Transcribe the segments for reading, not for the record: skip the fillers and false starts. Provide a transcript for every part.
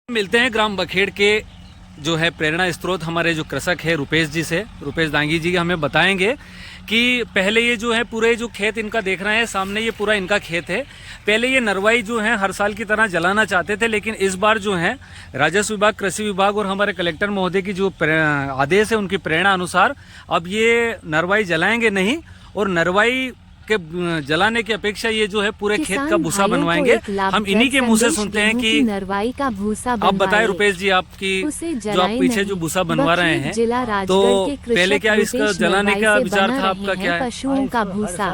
मिलते हैं ग्राम बखेड़ के जो है प्रेरणा स्रोत हमारे जो कृषक है रुपेश जी से। रुपेश दांगी जी हमें बताएंगे कि पहले ये जो है पूरे जो खेत इनका देख रहे हैं सामने, ये पूरा इनका खेत है। पहले ये नरवाई जो है हर साल की तरह जलाना चाहते थे, लेकिन इस बार जो है राजस्व विभाग, कृषि विभाग और हमारे कलेक्टर महोदय की जो आदेश है उनकी प्रेरणा अनुसार अब ये नरवाई जलाएंगे नहीं, और नरवाई के जलाने की अपेक्षा ये जो है पूरे खेत का भूसा बनवाएंगे। हम इन्हीं के मुंह से सुनते हैं कि नरवाई का भूसा। आप बताएं रुपेश जी, आपकी जो आप पीछे जो भूसा बनवा रहे हैं, तो पहले क्या इसका जलाने का विचार था आपका? क्या है? पशुओं का भूसा।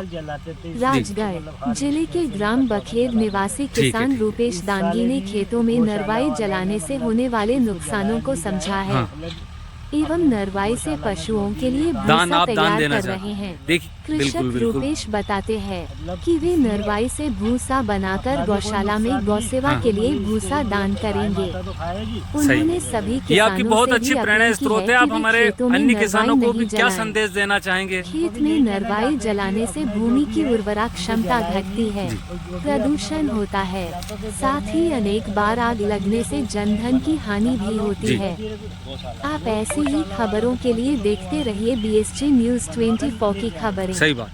राजगढ़ जिले के ग्राम बखेड़ निवासी किसान रुपेश दांगी ने खेतों में नरवाई जलाने से होने वाले नुकसानों को समझा है एवं नरवाई से पशुओं के लिए भूसा तैयार कर रहे हैं। कृषक रुपेश बताते हैं कि वे नरवाई से भूसा बनाकर गौशाला में गौसेवा के लिए भूसा दान करेंगे। उन्होंने सभी ये आपकी बहुत अच्छी प्रेरणा स्रोत है। आप हमारे अन्य किसानों को भी क्या संदेश देना चाहेंगे? खेत में नरवाई जलाने से भूमि की उर्वरा क्षमता घटती है, प्रदूषण होता है, साथ ही अनेक बार आग लगने से जनधन की हानि भी होती है। आप ऐसी ही खबरों के लिए देखते रहिए BSG News 24 की खबरें। सही बात।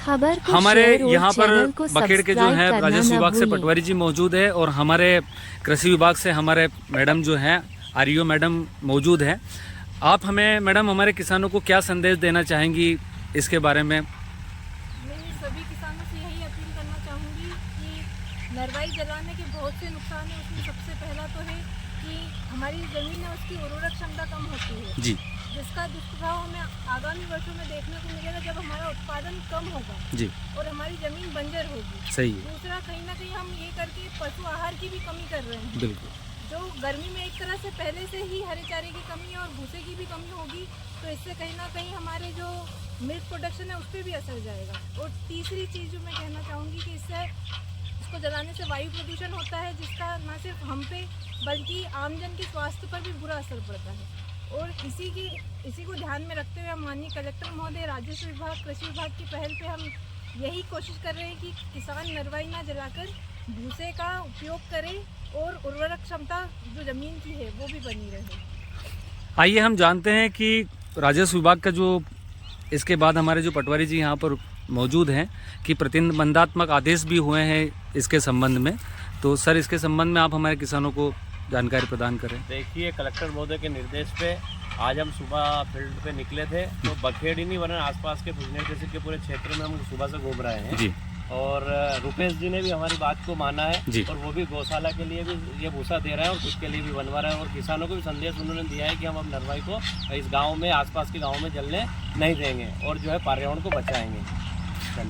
खबर हमारे यहाँ पर बखेड़ के जो है राजस्व विभाग से पटवारी जी मौजूद है, और हमारे कृषि विभाग से हमारे मैडम जो हैं REO मैडम मौजूद है। आप हमें मैडम हमारे किसानों को क्या संदेश देना चाहेंगी इसके बारे में? मैं सभी किसानों से यही अपील करना चाहूँगी कि नरवाई जलाने के बहुत से नुकसान है। उसमें सबसे पहला तो है कि हमारी ज़मीन है उसकी उर्वरक क्षमता कम होती है जी, जिसका दुष्प्रभाव हमें आगामी वर्षों में देखने को मिलेगा जब हमारा उत्पादन कम होगा जी, और हमारी ज़मीन बंजर होगी। सही है। दूसरा, कहीं ना कहीं हम ये करके पशु आहार की भी कमी कर रहे हैं। बिल्कुल। जो गर्मी में एक तरह से पहले से ही हरे चारे की कमी और भूसे की भी कमी होगी, तो इससे कहीं ना कहीं हमारे जो मिल्क प्रोडक्शन है उस पर भी असर जाएगा। और तीसरी चीज़ जो मैं कहना चाहूँगी कि इससे इसको जलाने से वायु प्रदूषण होता है, जिसका न सिर्फ हम पे बल्कि आमजन के स्वास्थ्य पर भी बुरा असर पड़ता है। और इसी को ध्यान में रखते हुए हम माननीय कलेक्टर महोदय, राजस्व विभाग, कृषि विभाग की पहल पे हम यही कोशिश कर रहे हैं कि किसान नरवाई ना जलाकर भूसे का उपयोग करें और उर्वरक क्षमता जो ज़मीन की है वो भी बनी रहे। आइए हम जानते हैं कि राजस्व विभाग का जो इसके बाद हमारे जो पटवारी जी यहाँ पर मौजूद हैं कि प्रतिबंधात्मक आदेश भी हुए हैं इसके संबंध में। तो सर, इसके संबंध में आप हमारे किसानों को जानकारी प्रदान करें। देखिए, कलेक्टर महोदय के निर्देश पे आज हम सुबह फील्ड पे निकले थे, तो बखेड़ ही नहीं वरना आसपास के भुजनेर तहसील के पूरे क्षेत्र में हम सुबह से घूम रहे हैं जी। और रुपेश जी ने भी हमारी बात को माना है जी। और वो भी गौशाला के लिए भी ये भूसा दे रहे हैं और उसके लिए भी बनवा रहे हैं। और किसानों को भी संदेश उन्होंने दिया है कि हम अब नरवाई को इस गाँव में, आसपास के गाँव में जलने नहीं देंगे और जो है पर्यावरण को बचाएंगे।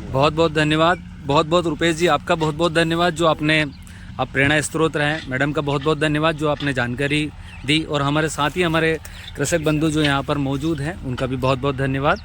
बहुत बहुत धन्यवाद। बहुत बहुत रुपेश जी, आपका बहुत बहुत धन्यवाद जो आपने आप प्रेरणा स्रोत रहे। मैडम का बहुत बहुत धन्यवाद जो आपने जानकारी दी, और हमारे साथ ही हमारे कृषक बंधु जो यहाँ पर मौजूद हैं उनका भी बहुत बहुत धन्यवाद।